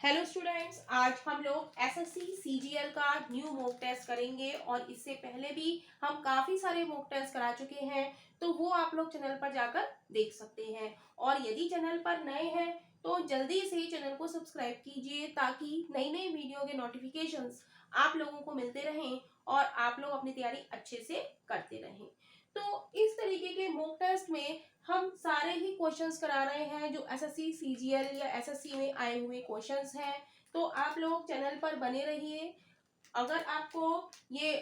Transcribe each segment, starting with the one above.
Hello students, आज हम लोग एसएससी सीजीएल का न्यू मॉक टेस्ट करेंगे और इससे पहले भी हम काफ़ी सारे मॉक टेस्ट करा चुके हैं, तो वो आप लोग चैनल पर जाकर देख सकते हैं। और यदि चैनल पर नए हैं तो जल्दी से चैनल को सब्सक्राइब कीजिए ताकि नई नई वीडियो के नोटिफिकेशंस आप लोगों को मिलते रहें और आप लोग अपनी तैयारी अच्छे से करते रहें। तो इस तरीके के मॉक टेस्ट में हम सारे ही क्वेश्चंस करा रहे हैं जो एसएससी सीजीएल या एसएससी में आए हुए क्वेश्चंस हैं। तो आप लोग चैनल पर बने रहिए। अगर आपको ये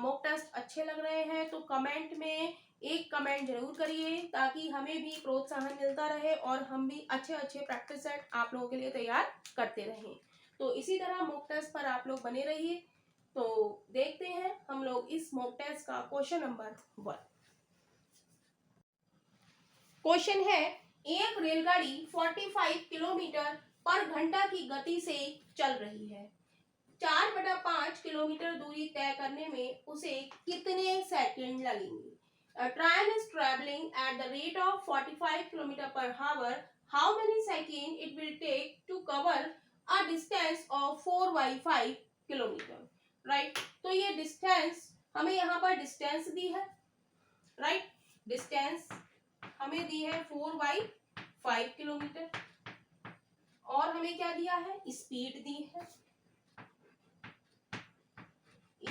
मॉक टेस्ट अच्छे लग रहे हैं तो कमेंट में एक कमेंट जरूर करिए ताकि हमें भी प्रोत्साहन मिलता रहे और हम भी अच्छे अच्छे प्रैक्टिस सेट आप लोगों के लिए तैयार करते रहें। तो इसी तरह मॉक टेस्ट पर आप लोग बने रहिए। तो देखते हैं हम लोग इस मॉक टेस्ट का क्वेश्चन नंबर 1। क्वेश्चन है, एक रेलगाड़ी 45 किलोमीटर पर घंटा की गति से चल रही है। 4/5 किलोमीटर दूरी तय करने में उसे कितने सेकंड लगेंगे? A train is traveling at the rate of 45 kilometer per hour. How many seconds it will take to cover a distance of 4 by 5 kilometre? Right, तो ये डिस्टेंस हमें यहाँ पर डिस्टेंस दी है। राइट, डिस्टेंस हमें दी है 4 बाई 5 किलोमीटर और हमें क्या दिया है? स्पीड दी है।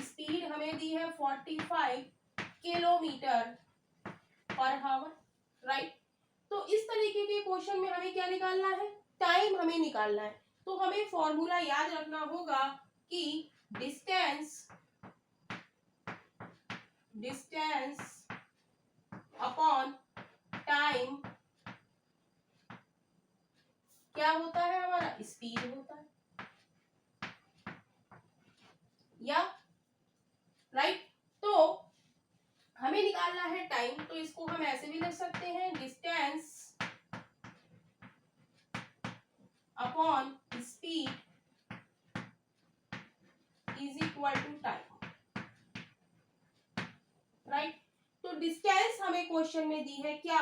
स्पीड हमें दी है 45 किलोमीटर पर हावर। राइट, तो इस तरीके के क्वेश्चन में हमें क्या निकालना है? टाइम हमें निकालना है। तो हमें फॉर्मूला याद रखना होगा कि डिस्टेंस अपॉन टाइम क्या होता है? हमारा स्पीड होता है। या राइट, तो हमें निकालना है टाइम, तो इसको हम ऐसे भी लिख सकते हैं, distance upon speed is equal to time. Right, तो डिस्टेंस हमें क्वेश्चन में दी है क्या?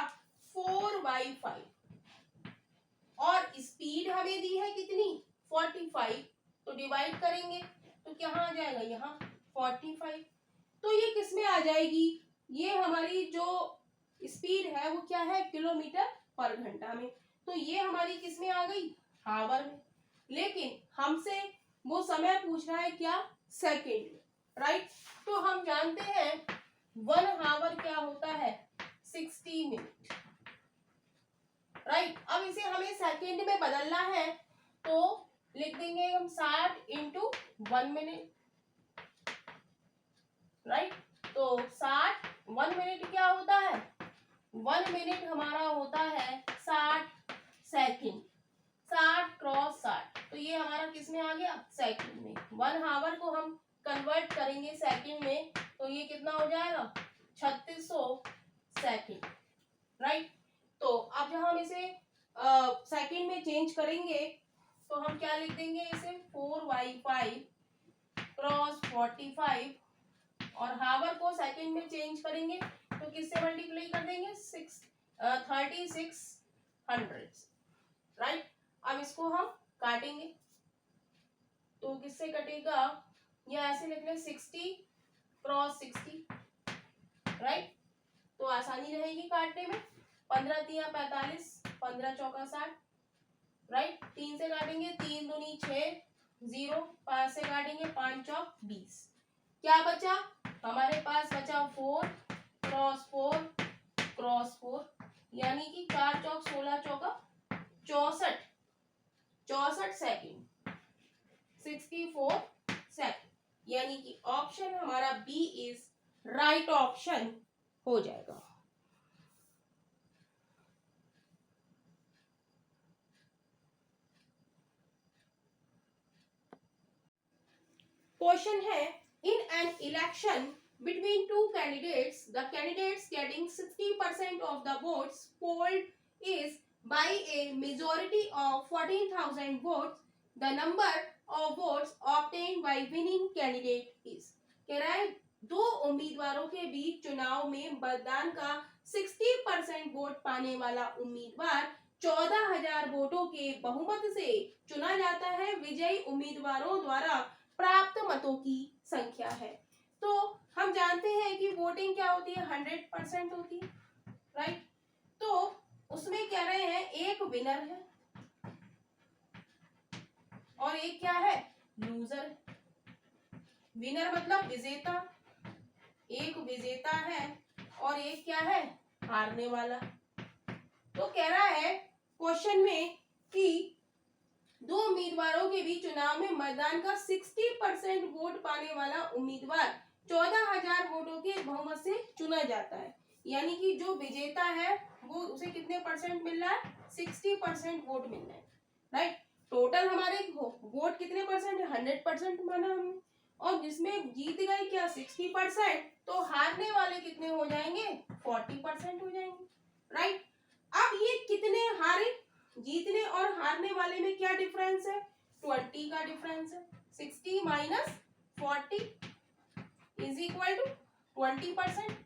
4 बाई 5 और स्पीड हमें दी है कितनी? 45। तो डिवाइड करेंगे तो क्या आ जाएगा? यहाँ 45। तो ये किस में आ जाएगी? ये हमारी जो स्पीड है वो क्या है? किलोमीटर पर घंटा में। तो ये हमारी किस में आ गई? हावर में। लेकिन हमसे वो समय पूछ रहा है क्या? सेकंड में। राइट, तो हम जानते हैं 1 हावर क्या होता है? 60 मिनट। राइट, अब इसे हमें सेकंड में बदलना है तो लिख देंगे हम 60 इंटू 1 मिनट। राइट, तो 60 1 मिनट क्या होता है? 1 मिनट हमारा होता है 60 सेकंड। 60 क्रॉस 60, तो ये हमारा किस में आ गया? सेकंड में। 1 हावर को हम कन्वर्ट करेंगे सेकंड में तो ये कितना हो जाएगा? 3600 सेकंड। राइट, तो अब जब हम इसे सेकंड में चेंज करेंगे तो हम क्या लिख देंगे? इसे 4 बाई 5 क्रॉस 45 और हावर को सेकंड में चेंज करेंगे तो किससे मल्टीप्लाई कर देंगे? 3600। राइट, अब इसको हम काटेंगे तो किससे कटेगा? या ऐसे लिख लें 60 क्रॉस 60। राइट, तो आसानी रहेगी काटने में। 15 तिया 45, 15 चौका 60। राइट, 3 से काटेंगे, 3 दूनी 6, 0, 5 से काटेंगे, 5 चौक 20। क्या बचा? हमारे पास बचा 4 क्रॉस 4 क्रॉस 4, यानी कि 4 चौक 16 चौका 64 सेकंड, 64 सेकंड, यानी कि ऑप्शन हमारा बी इज राइट ऑप्शन हो जाएगा। क्वेश्चन है, in an election between two candidates, the candidates getting 60% of the votes polled is by a majority of 14,000 votes. The number of votes obtained by winning candidate is। कह रहा है दो उम्मीदवारों के बीच चुनाव में मतदान का 60% वोट पाने वाला उम्मीदवार 14,000 वोटों के बहुमत से चुना जाता है विजयी उम्मीदवारों द्वारा प्राप्त मतों की संख्या है। तो हम जानते हैं कि वोटिंग क्या होती है, 100% होती है, राइट। तो उसमें कह रहे हैं एक विनर है और एक क्या है, लूजर। विनर मतलब विजेता, एक विजेता है और एक क्या है, हारने वाला। तो कह रहा है क्वेश्चन में कि दो उम्मीदवारों के बीच चुनाव में मतदान का 60% वोट पाने वाला उम्मीदवार 14,000 वोटों के बहुमत से चुना जाता है। यानी कि जो विजेता है वो उसे कितने परसेंट मिल रहा है, 60% वोट मिल रहा है, राइट। टोटल हमारे वोट कितने परसेंट है, 100% माना हमने, और जिसमें जीत गए क्या 60%, तो हारने वाले कितने हो जाएंगे, 40% हो जाएंगे, राइट। अब ये कितने हारे, जीतने और हारने वाले में क्या डिफरेंस है, 20 का डिफरेंस है। 60 minus 40 is equal to 20%,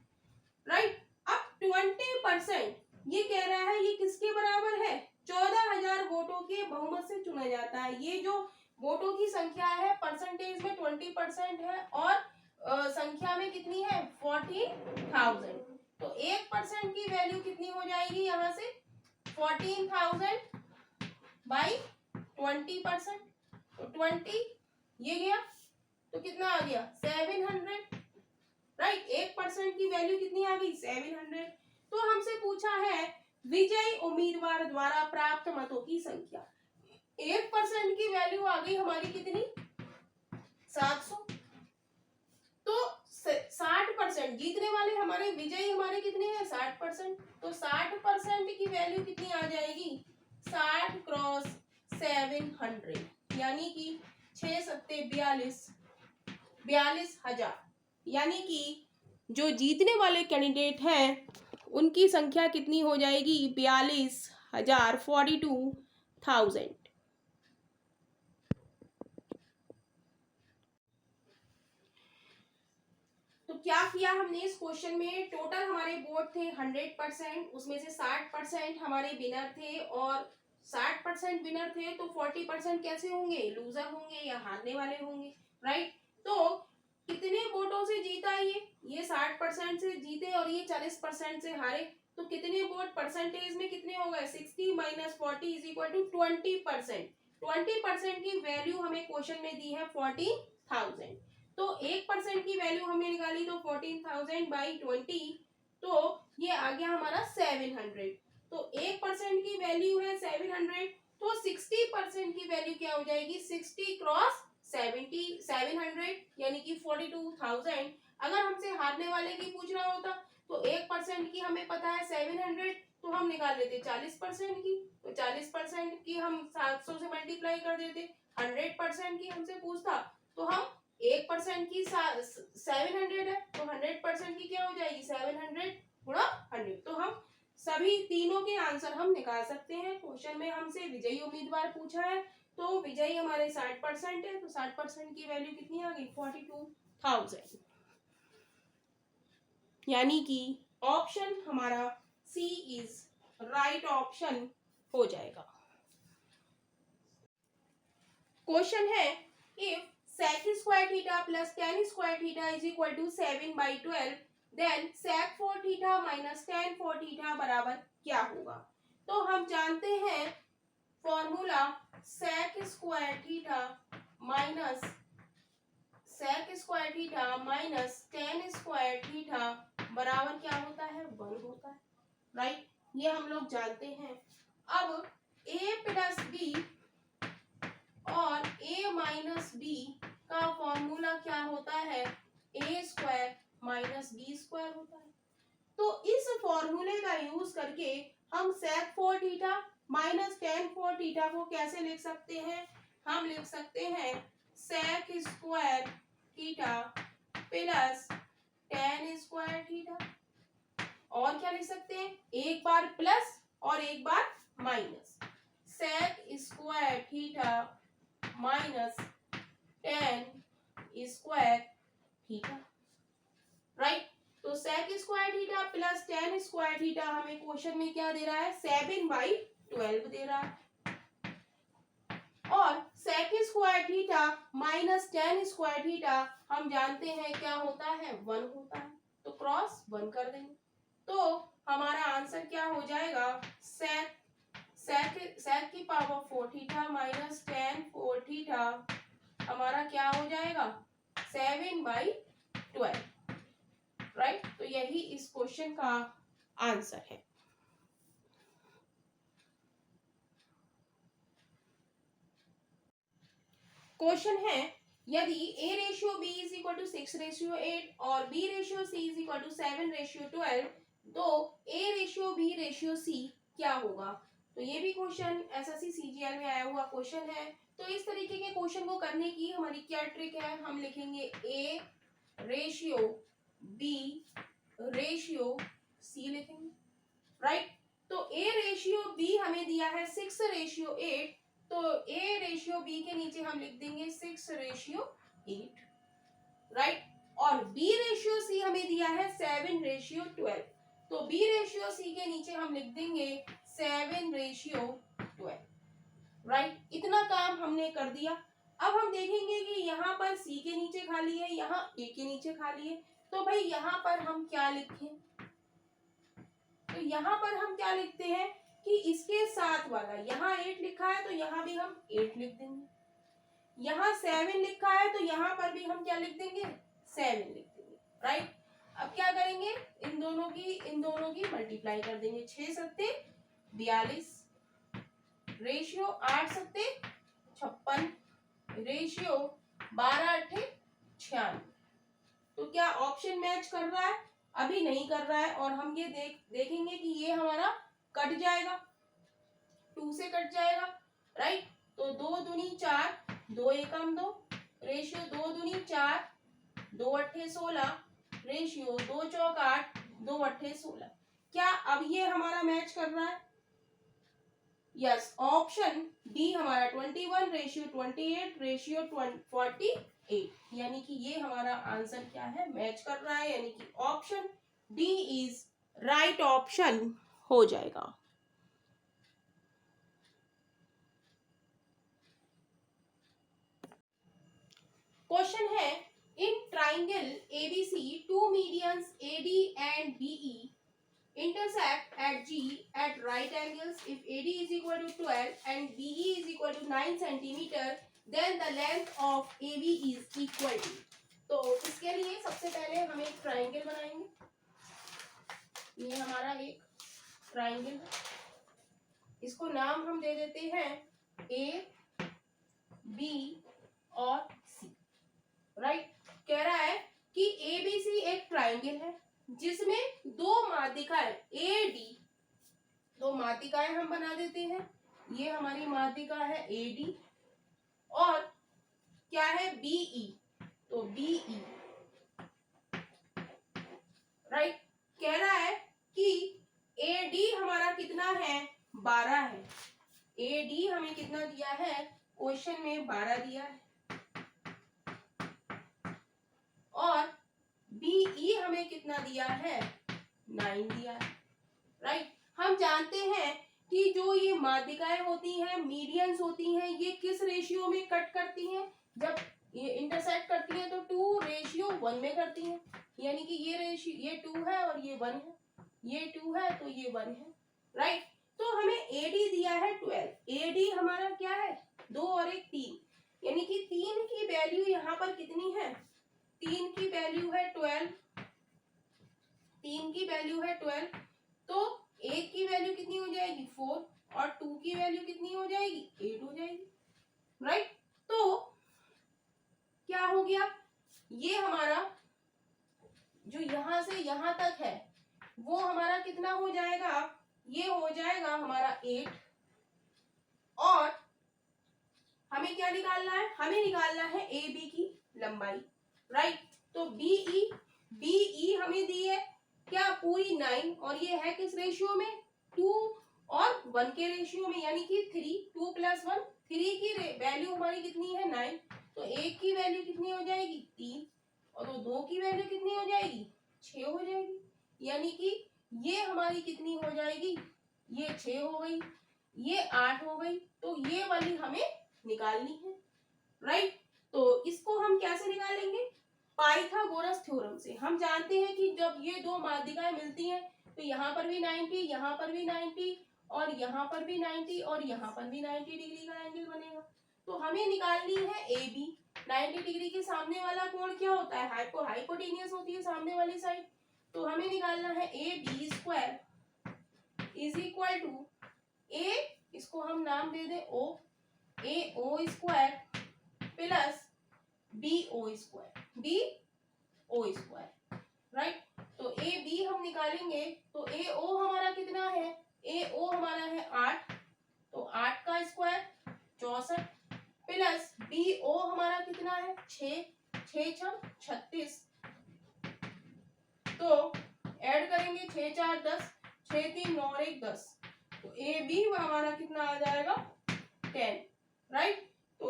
right. अब 20% ये कह रहा है ये किसके बराबर है, 14,000 वोटों के बहुमत से चुना जाता है। ये जो वोटों की संख्या है परसेंटेज में 20% है और संख्या में कितनी है, 14,000। तो 1% की वैल्यू कितनी हो जाएगी यहाँ से, 14,000 बाई 20%, तो 20 ये गया तो कितना आ गया, 700, राइट। 1% की वैल्यू कितनी आ गई, 700। तो हमसे पूछा है विजयी उम्मीदवार द्वारा प्राप्त मतों की संख्या। 1% की वैल्यू आ गई हमारी कितनी, 700। तो 60% जीतने वाले हमारे, विजयी हमारे कितने हैं, 60%। तो 60% की वैल्यू कितनी आ जाएगी, 60 क्रॉस 700, यानी कि 6 सत्ते 42, 42,000। यानी कि जो जीतने वाले कैंडिडेट हैं उनकी संख्या कितनी हो जाएगी, 42,000, 42,000। तो क्या किया हमने इस क्वेश्चन में, टोटल हमारे वोट थे 100%, उसमें से 60% हमारे विनर थे और 60% विनर थे, तो 40% कैसे होंगे, लूजर होंगे या हारने वाले होंगे, राइट। तो कितने वोटों से जीता ये 60% से जीते और ये 40% से हारे, तो कितने वोट परसेंटेज में कितने हो गए, 60 माइनस 40 इज इक्वल टू 20%। 20% की वैल्यू हमें क्वेश्चन में दी है 40,000। तो 1% की वैल्यू हमने निकाली तो 14,000 बाई 20, तो ये आ गया हमारा 700। तो 1% की वैल्यू है 700, तो 60% की वैल्यू क्या हो जाएगी, 60 क्रॉस 700, यानी कि 42,000। अगर हमसे हारने वाले की पूछ रहा होता तो 1% की हमें पता है 700, तो हम निकाल लेते 40% की, तो 40% की हम 700 से मल्टीप्लाई कर देते। 100% की हमसे पूछता तो हम 1% की 700 है, तो 100% की क्या हो जाएगी, 700 गुणा 100। तो हम सभी तीनों के आंसर हम निकाल सकते हैं। क्वेश्चन में हमसे विजयी उम्मीदवार पूछा है, तो विजयी हमारे 60% है, तो 60% की वैल्यू कितनी आ गई, 42,000। यानी कि ऑप्शन हमारा सी इज राइट ऑप्शन हो जाएगा। क्वेश्चन है if sec square theta plus tan square theta is equal to 7/12, then sec 4 theta minus tan 4 theta बराबर क्या होगा। तो हम जानते हैं formula sec square theta minus tan square theta बराबर क्या होता है, 1 होता है, राइट। ये हम लोग जानते हैं। अब a प्लस b और a माइनस बी का फॉर्मूला क्या होता है, a square minus B square होता है। तो इस फॉर्मूले का यूज करके हम sec 4 theta minus tan 4 theta को कैसे लिख सकते हैं, हम लिख सकते हैं sec square theta plus tan square theta, और क्या लिख सकते हैं, एक बार प्लस और एक बार minus, sec square theta minus tan square theta, right. तो sec square theta plus tan square theta हमें क्वेश्चन में क्या दे रहा है, 7/12 12 दे रहा है, और sec square theta minus tan square theta हम जानते हैं क्या होता है, 1 होता है, तो क्रॉस 1 कर देंगे। तो हमारा आंसर क्या हो जाएगा, sec की power 4 theta minus tan 4 theta हमारा क्या हो जाएगा, 7/12, राइट। तो यही इस क्वेश्चन का आंसर है। क्वेश्चन है, यदि a ratio b is equal to 6/8 और b ratio c is equal to 7/12, तो a ratio b ratio c क्या होगा। तो ये भी क्वेश्चन एसएससी सीजीएल में आया हुआ क्वेश्चन है। तो इस तरीके के क्वेश्चन को करने की हमारी क्या ट्रिक है, हम लिखेंगे a ratio b ratio c लिखेंगे, राइट। तो a रेशियो b हमें दिया है 6/8, तो a रेशियो b के नीचे हम लिख देंगे 6/8, राइट। और b रेशियो c हमें दिया है 7/12, तो b रेशियो c के नीचे हम लिख देंगे 7/12, राइट। इतना काम हमने कर दिया। अब हम देखेंगे कि यहाँ पर c के नीचे खाली है, यहाँ a के नीचे खाली है, तो भाई यहाँ पर हम क्या लिखें, तो यहाँ पर हम क्या लिखते हैं कि इसके साथ वाला, यहाँ 8 लिखा है तो यहाँ भी हम 8 लिख देंगे, यहाँ 7 लिखा है तो यहाँ पर भी हम क्या लिख देंगे, 7 लिख देंगे, राइट। अब क्या करेंगे, इन दोनों की मल्टीप्लाई कर देंगे, 6 सत्ते 42, रेशियो 8 सत्ते 56, रेशियो 12 अट्ठे 96। तो क्या ऑप्शन मैच कर रहा है, अभी नहीं कर रहा है, और हम ये देखेंगे कि ये हमारा कट जाएगा, 2 से कट जाएगा, राइट। तो 2 दूनी 4, 2 एकम 2, रेशियो 2 दूनी 4, 2 अट्ठे 16, रेशियो 2 चौक 8, 2 अट्ठे 16। क्या अब ये हमारा मैच कर रहा है, यस, ऑप्शन डी हमारा 21 रेशियो 28 रेशियो 48, यानी कि ये हमारा आंसर क्या है, मैच कर रहा है, यानी कि option D is right option हो जाएगा। क्वेश्चन है, in triangle ABC two medians AD and BE intersect at G at right angles. If AD is equal to 12 and BE is equal to 9 centimeter, then the length of AB is equal to। तो इसके लिए सबसे पहले हम एक triangle बनाएंगे, ये हमारा एक ट्राइंगल है, इसको नाम हम दे देते हैं A, B और C, राइट। कह रहा है कि ABC एक ट्राइंगल है जिसमें दो माध्यिकाएं AD, दो माध्यिकाएं हम बना देते हैं, ये हमारी माध्यिका है AD, और क्या है BE, तो BE, राइट। कह रहा है कि AD हमारा कितना है, 12 है, AD हमें कितना दिया है, क्वेश्चन में 12 दिया है, और BE हमें कितना दिया है, 9 दिया है, राइट। हम जानते हैं कि जो ये माध्यिकाएं होती हैं, मीडियंस होती हैं, ये किस रेशियो में कट करती हैं, जब ये इंटरसेक्ट करती हैं तो 2:1 में करती हैं, यानी कि ये रेशियो, ये 2 है और ये 1 है, ये 2 है तो ये 1 है, राइट। तो हमें AD दिया है 12, AD हमारा क्या है, 2 और 1 3, यानी कि 3 की वैल्यू यहाँ पर कितनी है, 3 की वैल्यू है 12, 3 की वैल्यू है 12, तो 1 की वैल्यू कितनी हो जाएगी, 4, और 2 की वैल्यू कितनी हो जाएगी, 8 हो जाएगी, राइट। तो क्या हो गया, ये हमारा जो यहां से यहां तक है वो हमारा कितना हो जाएगा, ये हो जाएगा हमारा 8, और हमें क्या निकालना है, हमें निकालना है AB की लंबाई, राइट। तो BE हमें दी है क्या, पूरी 9, और ये है किस रेशियो में, 2 और 1 के रेशियो में, यानी कि 3, 2 + 1, 3 की वैल्यू हमारी कितनी है, 9, तो 1 की वैल्यू कितनी हो जाएगी, 3, और तो 2 की वैल्यू कितनी हो जाएगी, 6 हो जाएगी, यानी कि ये हमारी कितनी हो जाएगी, ये 6 हो गई। ये 8 हो गई, तो ये वाली हमें निकालनी है, राइट। तो इसको हम कैसे निकालेंगे? पाइथागोरस थ्योरम से। हम जानते हैं कि जब ये दो माध्यिकाएं मिलती हैं तो यहाँ पर भी 90, यहाँ पर भी 90 और यहाँ पर भी 90 और यहाँ पर भी 90 डिग्री का एंगल बनेगा। तो हमें निकालनी है ए बी। 90 डिग्री के सामने वाला कोण क्या होता है? हाइपोटेनियस होती है सामने वाली साइड। तो हमें निकालना है A B square is equal to A, इसको हम नाम दे दें O, A O square plus B O square, B O square, right. तो ए बी हम निकालेंगे तो ए ओ हमारा कितना है? ए ओ हमारा है 8, तो 8 का स्क्वायर 64 प्लस बी ओ हमारा कितना है? 6, 6 6 36। तो ऐड करेंगे 6 4 10, 6 3 9 1 10, तो ए बी हमारा कितना आ जाएगा? 10, राइट। तो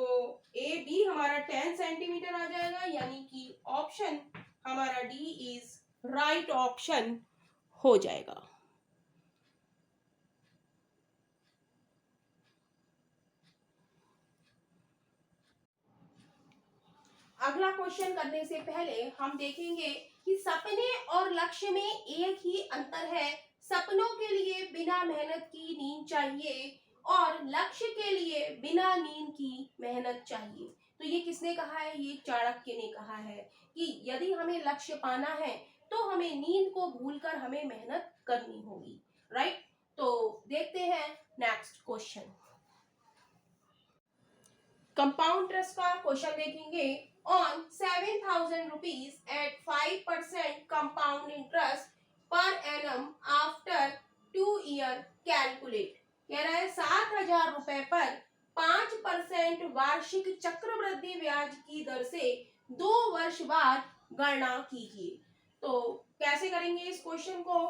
ए बी हमारा 10 सेंटीमीटर आ जाएगा, यानी कि ऑप्शन हमारा डी इज राइट ऑप्शन हो जाएगा। अगला क्वेश्चन करने से पहले हम देखेंगे कि सपने और लक्ष्य में एक ही अंतर है। सपनों के लिए बिना मेहनत की नींद चाहिए और लक्ष्य के लिए बिना नींद की मेहनत चाहिए। तो ये किसने कहा है? ये चाणक्य ने कहा है कि यदि हमें लक्ष्य पाना है तो हमें नींद को भूलकर हमें मेहनत करनी होगी, राइट। तो देखते हैं नेक्स्ट क्वेश्चन। कंपाउंड इंटरेस्ट का क्वेश्चन देखेंगे। On 7,000 rupees at 5% compound interest per annum after 2 year calculate. कह रहा है 7,000 रुपए पर 5% वार्षिक चक्रवृद्धि ब्याज की दर से 2 वर्ष बाद गणना कीजिए। तो कैसे करेंगे इस क्वेश्चन को?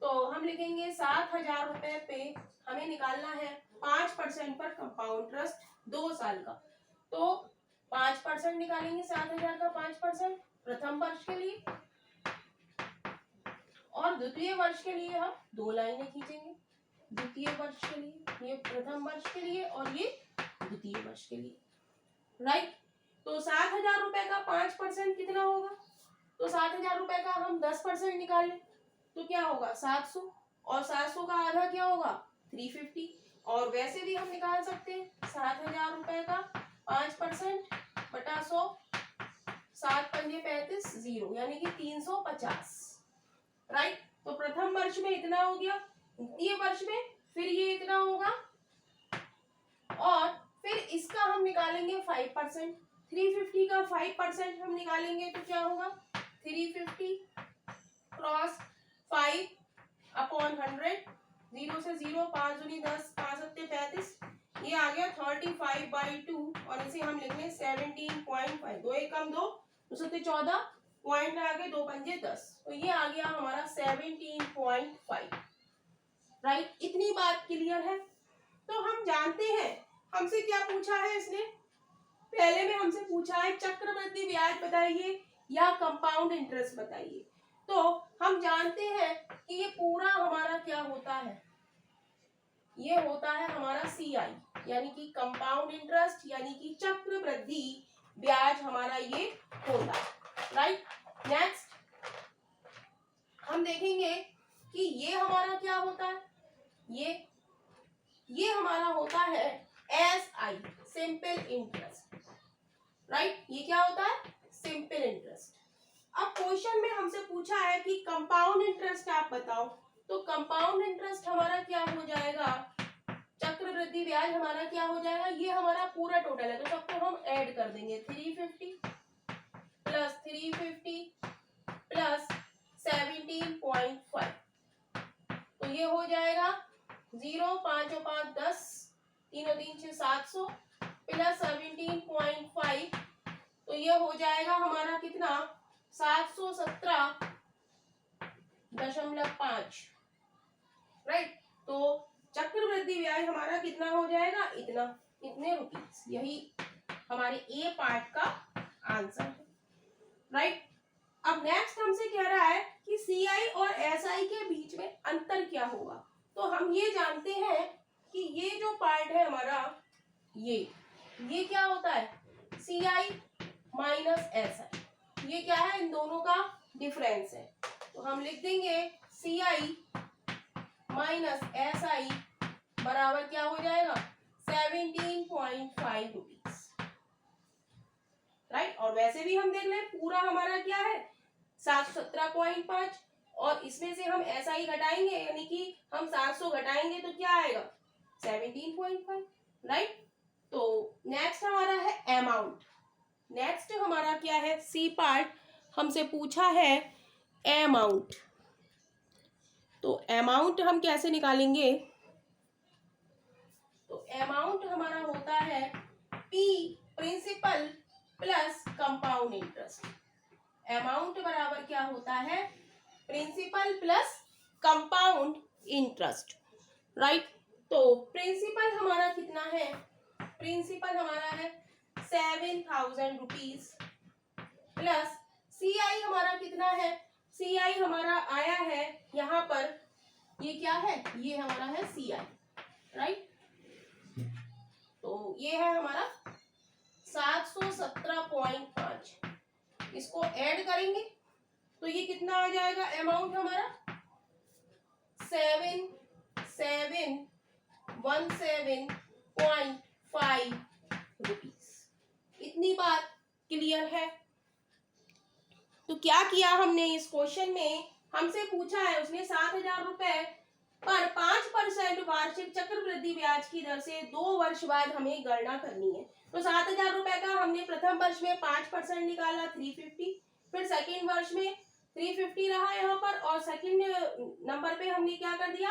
तो हम लिखेंगे 7,000 रुपए पे हमें निकालना है 5% पर कंपाउंड इंटरेस्ट 2 साल का। तो 5% निकालेंगे 7,000 का 5% प्रथम वर्ष के लिए, और द्वितीय वर्ष के लिए हम 2 लाइनें खींचेंगे। द्वितीय वर्ष के लिए, ये प्रथम वर्ष के लिए और ये द्वितीय वर्ष के लिए, राइट। तो 7,000 रुपए का 5% कितना होगा? तो 7,000 रुपए का हम 10% निकालें तो क्या होगा? 700, और 700 का आधा क्या होगा? 350। और वैसे भी हम निकाल सकते हैं 7,000 रुपए का 5% बटा 100, 7 पंजे 35, 0, यानी कि 350, राइट। तो प्रथम वर्ष में इतना हो गया, द्वितीय वर्ष में फिर ये इतना होगा, और फिर इसका हम निकालेंगे 5%। 350 का 5% हम निकालेंगे तो क्या होगा? 350 क्रॉस 5 अपॉन 100, 0 से 0, 5 दूनी 10, 5 सत्ते 35, ये आ गया 35/2, और इसे हम लिख लें 17.5। 2 1 कम 2, 2 सत्ते 14, पॉइंट आगे 2 पंजे 10, तो ये आ गया हमारा 17.5, राइट। इतनी बात क्लियर है। तो हम जानते हैं हमसे क्या पूछा है इसने? पहले में हमसे पूछा है चक्रवृद्धि ब्याज बताइए या कंपाउंड इंटरेस्ट बताइए। तो हम जानते हैं कि ये पूरा हमारा क्या होता है? ये होता है हमारा CI, यानी कि कंपाउंड इंटरेस्ट, यानी कि चक्रवृद्धि ब्याज हमारा ये होता है, राइट। नेक्स्ट हम देखेंगे कि ये हमारा क्या होता है? ये हमारा होता है SI, सिंपल इंटरेस्ट, राइट। ये क्या होता है? Simple interest. अब क्वेश्चन में हमसे पूछा है कि कंपाउंड इंटरेस्ट आप बताओ, तो कंपाउंड इंटरेस्ट हमारा क्या हो जाएगा? चक्रवृद्धि ब्याज हमारा क्या हो जाएगा? ये हमारा पूरा टोटल है, तो सबको हम ऐड कर देंगे। 350 प्लस 350 प्लस 17.5, तो ये हो जाएगा 0, 5 और 5 10, 3 और 3 6 700 प्लस 17.5, तो ये हो जाएगा हमारा कितना? 717.5, राइट। तो चक्रवृद्धि ब्याज हमारा कितना हो जाएगा? इतने रुपीस। यही हमारे ए पार्ट का आंसर है, राइट। अब नेक्स्ट हमसे कह रहा है कि CI और SI के बीच में अंतर क्या होगा। तो हम ये जानते हैं कि ये जो पार्ट है हमारा, ये क्या होता है, CI माइनस SI, ये क्या है, इन दोनों का डिफरेंस है। तो हम लिख देंगे CI माइनस SI बराबर क्या हो जाएगा, 17.5 रुपीज, राइट। और वैसे भी हम देख लें पूरा हमारा क्या है 717.5, और इसमें से हम SI घटाएंगे, यानी कि हम 700 घटाएंगे तो क्या आएगा 17.5, राइट। तो नेक्स्ट हमारा है अमाउंट। नेक्स्ट हमारा क्या है, सी पार्ट, हमसे पूछा है अमाउंट। तो अमाउंट हम कैसे निकालेंगे, तो अमाउंट हमारा होता है P principal plus compound interest. Amount बराबर क्या होता है, principal plus compound interest, right. तो प्रिंसिपल हमारा कितना है, प्रिंसिपल हमारा है 7,000 रुपीज प्लस CI हमारा कितना है, CI हमारा आया है यहाँ पर, ये क्या है, ये हमारा है CI, राइट। तो ये है हमारा 717.5, इसको ऐड करेंगे तो ये कितना आ जाएगा, अमाउंट हमारा 7717.5 रुपीज। इतनी बात क्लियर है। तो क्या किया हमने इस क्वेश्चन में, हमसे पूछा है, उसने 7,000 रुपए पर 5% वार्षिक चक्रवृद्धि ब्याज की दर से 2 वर्ष बाद हमें गणना करनी है। तो 7,000 रुपए का हमने प्रथम वर्ष में 5% निकाला 350, फिर सेकेंड वर्ष में 350 रहा यहाँ पर, और सेकेंड नंबर पे हमने क्या कर दिया,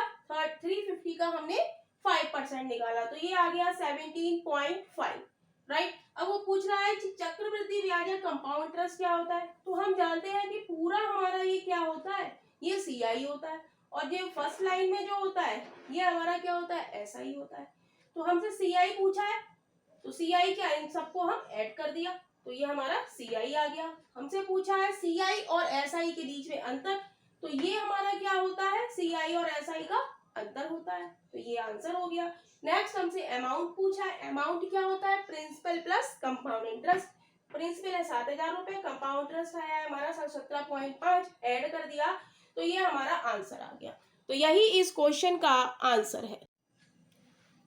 350 का हमने 5% निकाला, तो ये आ गया 17.5, राइट। अब वो पूछ रहा है चक्रवृद्धि ब्याज या कंपाउंड इंटरेस्ट क्या होता है, तो हम जानते हैं कि पूरा हमारा ये क्या होता है, ये CI होता है, और ये फर्स्ट लाइन में जो होता है ये हमारा क्या होता है, SI होता है। तो हमसे CI पूछा है, तो CI क्या, इन सबको हम ऐड कर दिया, तो ये हमारा CI आ गया। हमसे पूछा है CI और SI के बीच में अंतर, तो ये हमारा क्या होता है, CI और SI का अंतर होता है, तो ये आंसर हो गया। नेक्स्ट हमसे अमाउंट पूछा है, अमाउंट क्या होता है, principal plus compound interest. Principal है 7,000 रुपए, कंपाउंड इंटरेस्ट आया है हमारा 17.5, ऐड कर दिया तो ये हमारा आंसर आ गया। तो यही इस क्वेश्चन का आंसर है।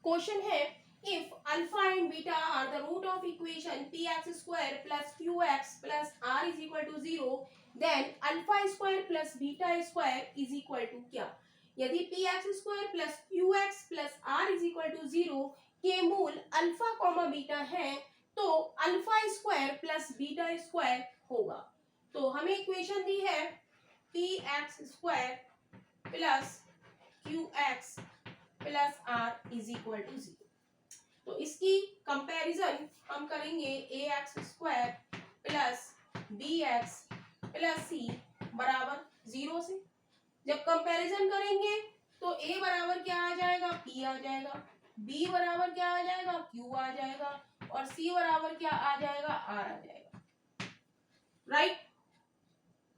क्वेश्चन है, if alpha and beta are the root of equation px square plus qx plus r is equal to 0, then alpha square plus beta square is equal to क्या। यदि px square plus qx plus r is equal to 0 के मूल alpha comma beta है, तो alpha square plus beta square होगा। तो हमें equation दी है px square plus qx plus r is equal to 0। तो इसकी कंपैरिजन हम करेंगे ax square plus bx plus c बराबर 0 से। जब कंपैरिजन करेंगे तो a बराबर क्या आ जाएगा, p आ जाएगा, b बराबर क्या आ जाएगा, q आ जाएगा, और c बराबर क्या आ जाएगा, r आ जाएगा, राइट।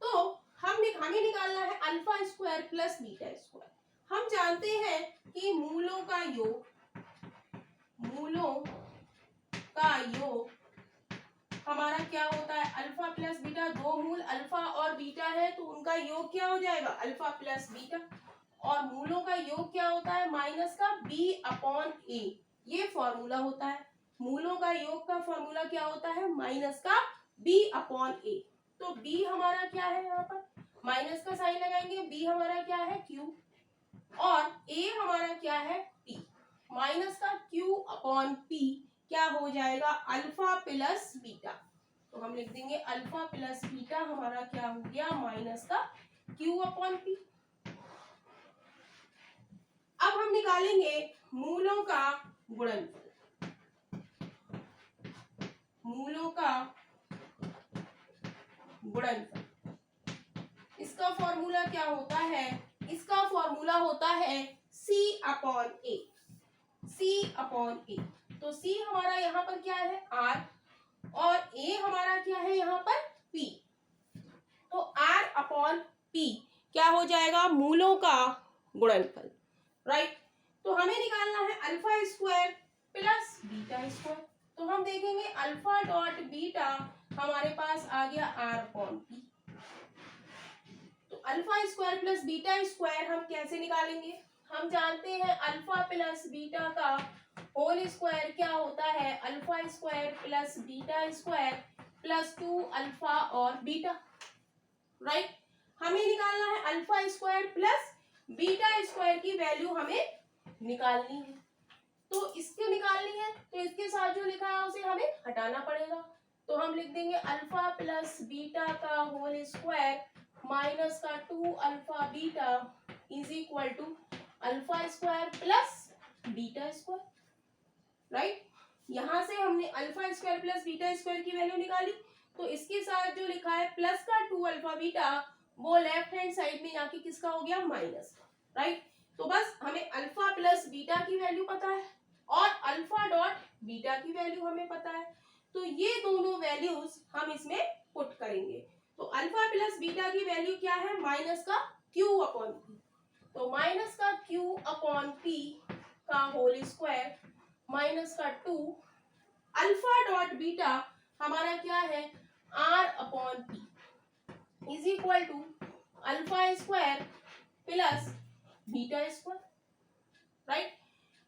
तो हमें निकालना है alpha square plus beta square. हम जानते हैं कि मूलों का योग हमारा क्या होता है, अल्फा प्लस बीटा। दो मूल अल्फा और बीटा है तो उनका योग क्या हो जाएगा, अल्फा प्लस बीटा। और मूलों का योग क्या होता है, माइनस का b/a, ये फॉर्मूला होता है। मूलों का योग का फॉर्मूला क्या होता है, माइनस का b/a। तो b हमारा क्या है, यहाँ पर माइनस का साइन लगाएंगे, b हमारा क्या है q, और a हमारा क्या है p। माइनस का q/p क्या हो जाएगा, अल्फा प्लस बीटा। तो हम लिख देंगे अल्फा प्लस बीटा हमारा क्या हो गया, माइनस का q/p। अब हम निकालेंगे मूलों का गुणनफल। मूलों का गुणनफल, इसका फॉर्मूला क्या होता है, इसका फॉर्मूला होता है c/a। c/a, तो c हमारा यहाँ पर क्या है r, और a हमारा क्या है यहाँ पर p। तो r/p क्या हो जाएगा, मूलों का गुणनफल, राइट। तो हमें निकालना है alpha square plus beta square. तो हम देखेंगे अल्फा डॉट बीटा हमारे पास आ गया आर अपॉन पी। तो alpha square plus beta square हम कैसे निकालेंगे? हम जानते हैं अल्फा प्लस बीटा का होल स्क्वायर क्या होता है, alpha square plus beta square plus 2 alpha और बीटा, राइट। हमें निकालना है alpha square plus beta square की वैल्यू हमें निकालनी है। तो इसको निकालनी है तो इसके साथ जो लिखा है उसे हमें हटाना पड़ेगा। तो हम लिख देंगे अल्फा प्लस बीटा का होल स्क्वायर माइनस का 2 alpha beta is equal to alpha square plus beta square, right. यहां से हमने alpha square plus beta square की वैल्यू निकाली। तो इसके साथ जो लिखा है प्लस का 2 अल्फा बीटा वो लेफ्ट हैंड साइड में जाके किसका हो गया, माइनस, राइट। तो बस हमें अल्फा प्लस बीटा की वैल्यू पता है और अल्फा डॉट बीटा की वैल्यू हमें पता है। तो ये दोनों वैल्यूज हम इसमें पुट करेंगे। तो अल्फा प्लस बीटा की वैल्यू क्या है, माइनस का क्यू अपॉन पी। तो माइनस का क्यू अपॉन पी का होल स्क्वायर माइनस का 2 अल्फा डॉट बीटा हमारा क्या है, R upon P is equal to alpha square plus beta square, right.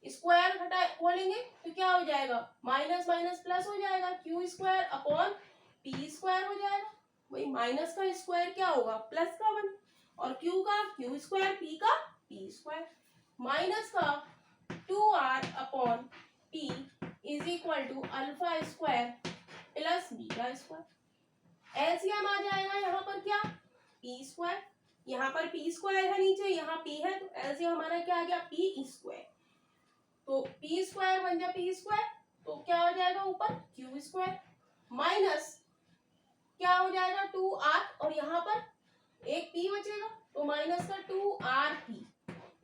Square हटा खोलेंगे तो क्या हो जाएगा, माइनस माइनस प्लस हो जाएगा, Q square upon P square हो जाएगा। वही माइनस का स्क्वायर क्या होगा, प्लस का 1 और क्यू का क्यू स्क्वायर, पी का पी स्क्वायर, माइनस का 2r upon P is equal to alpha square plus beta square. LCM आ जाएगा यहाँ पर क्या, पी स्क्वायर, यहाँ पर पी स्क्वायर है नीचे, यहाँ पी है, तो एलसीएम हमारा क्या आ गया, पी स्क्वायर। तो पी स्क्वायर बन जाए पी स्क्वायर, तो क्या हो जाएगा ऊपर क्यू स्क्वायर माइनस क्या हो जाएगा 2r और यहाँ पर एक p बचेगा तो माइनस का 2rp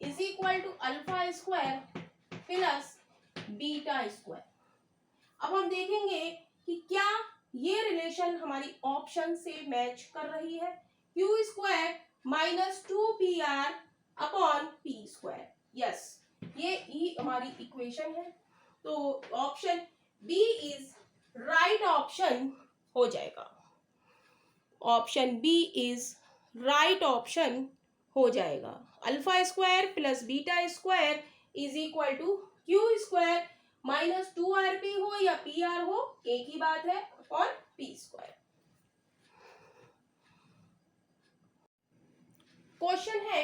is equal to alpha square plus beta square. अब हम देखेंगे कि क्या ये रिलेशन हमारी ऑप्शन से मैच कर रही है। Q square minus 2pr upon P square, yes, ये ई हमारी इक्वेशन है। तो option B is right option हो जाएगा, option B is right option हो जाएगा। Alpha square plus beta square is equal to Q square minus 2rp हो या pr हो, एक ही बात है, और p स्क्वायर। क्वेश्चन है,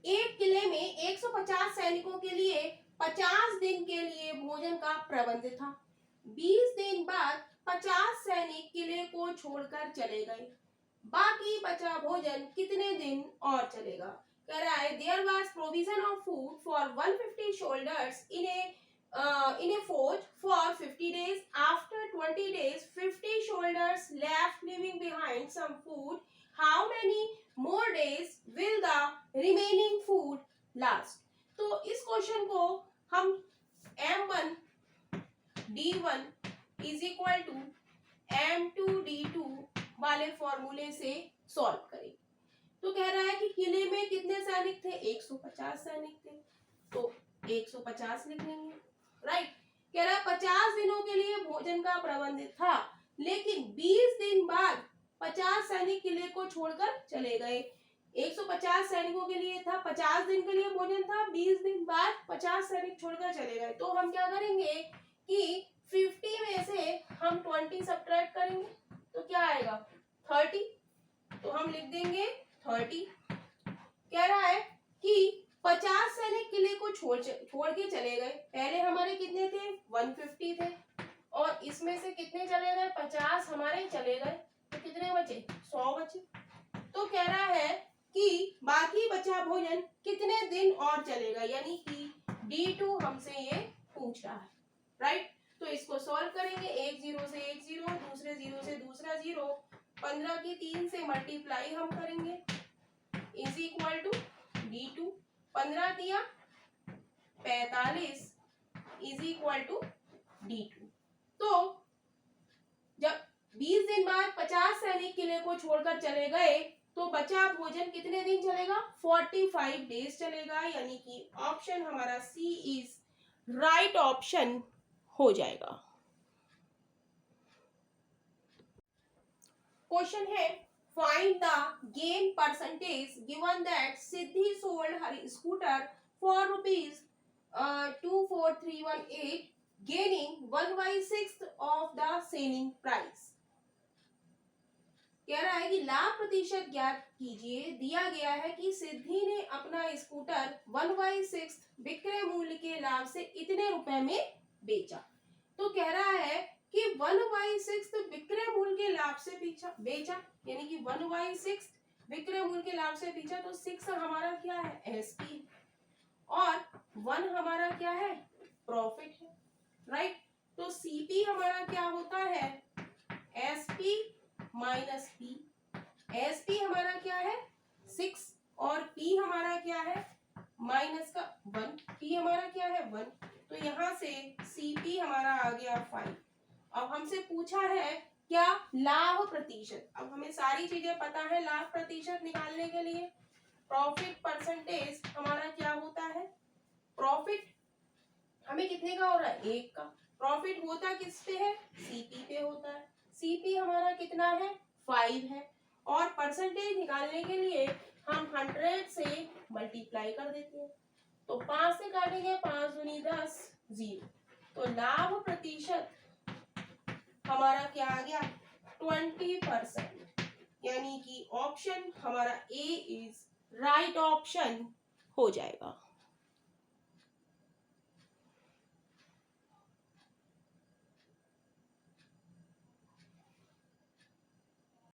एक किले में 150 सैनिकों के लिए 50 दिन के लिए भोजन का प्रबंध था। 20 दिन बाद 50 सैनिक किले को छोड़कर चले गए। बाकी बचा भोजन कितने दिन और चलेगा? कह रहा है there was provision of food for 150 soldiers in a fort for 50 days. After 20 days 50 soldiers left leaving behind some food. How many more days will the remaining food last? तो इस क्वेश्चन को हम m1 d1 is equal to m2 d2 वाले फॉर्मूले से solve करें। तो कह रहा है कि किले में कितने सैनिक थे, 150 सैनिक थे, तो 150 लिख लेंगे, राइट। कह रहा है 50 दिनों के लिए भोजन का प्रबंध था, लेकिन 20 दिन बाद 50 सैनिक किले को छोड़कर चले गए। 150 सैनिकों के लिए था, 50 दिन के लिए भोजन था, 20 दिन बाद 50 सैनिक छोड़कर चले गए। तो हम क्या करेंगे कि 50 में से हम 20 सब्ट्रैक्ट करेंगे तो क्या आएगा 30, तो हम लिख देंगे 30। कह रहा है कि 50 सैनिक किले को छोड़ के चले गए। पहले हमारे कितने थे, 150 थे, और इसमें से कितने चले गए, 50 हमारे चले गए, तो कितने बचे, 100 बचे। तो कह रहा है कि बाकी बचा भोजन कितने दिन और चलेगा, यानी कि D2 हमसे ये पूछ रहा है, राइट। तो इसको सॉल्व करेंगे, एक जीरो से एक जीरो, दूसरे जीरो से दूसरा जीरो, 15 की 3 से मल्टीप्लाई हम करेंगे इज इक्वल टू D2, 15 दिया 45 इज इक्वल टू D2। तो जब 20 दिन बाद 50 सैनिक किले को छोड़कर चले गए तो बचा भोजन कितने दिन चलेगा? 45 डेज चलेगा, यानी कि ऑप्शन हमारा सी इज राइट ऑप्शन हो जाएगा। क्वेश्चन है, find the gain percentage given that Siddhi sold her scooter for rupees 24318 gaining 1/6 of the selling price. कह रहा है कि लाभ प्रतिशत ज्ञात कीजिए। दिया गया है कि सिद्धि ने अपना स्कूटर 1/6 विक्रय मूल्य के लाभ से इतने रुपए में बेचा। तो कह रहा है कि 1/6 विक्रय मूल्य के लाभ से बेचा, यानी कि 1/6 विक्रय मूल्य के लाभ से बेचा, तो 6 हमारा क्या है? एसपी, और 1 हमारा क्या है? प्रॉफिट है, राइट। तो सीपी हमारा क्या होता है? SP minus P. एसपी हमारा क्या है? 6, और पी हमारा क्या है? माइनस का 1। पी हमारा क्या है? 1। तो यहां से सीपी हमारा आ गया 5। अब हमसे पूछा है क्या? लाभ प्रतिशत। अब हमें सारी चीजें पता है लाभ प्रतिशत निकालने के लिए। प्रॉफिट परसेंटेज हमारा क्या होता है? प्रॉफिट हमें कितने का हो रहा है? 1 का। प्रॉफिट होता किस पे है? सीपी पे होता है। सीपी हमारा कितना है? 5 है। और परसेंटेज निकालने के लिए हम 100 से मल्टीप्लाई कर देते हैं। तो 5 से काटेंगे, 5 दूनी 10, 0। तो लाभ प्रतिशत हमारा क्या आ गया? 20%, यानी कि ऑप्शन हमारा ए इज राइट ऑप्शन हो जाएगा।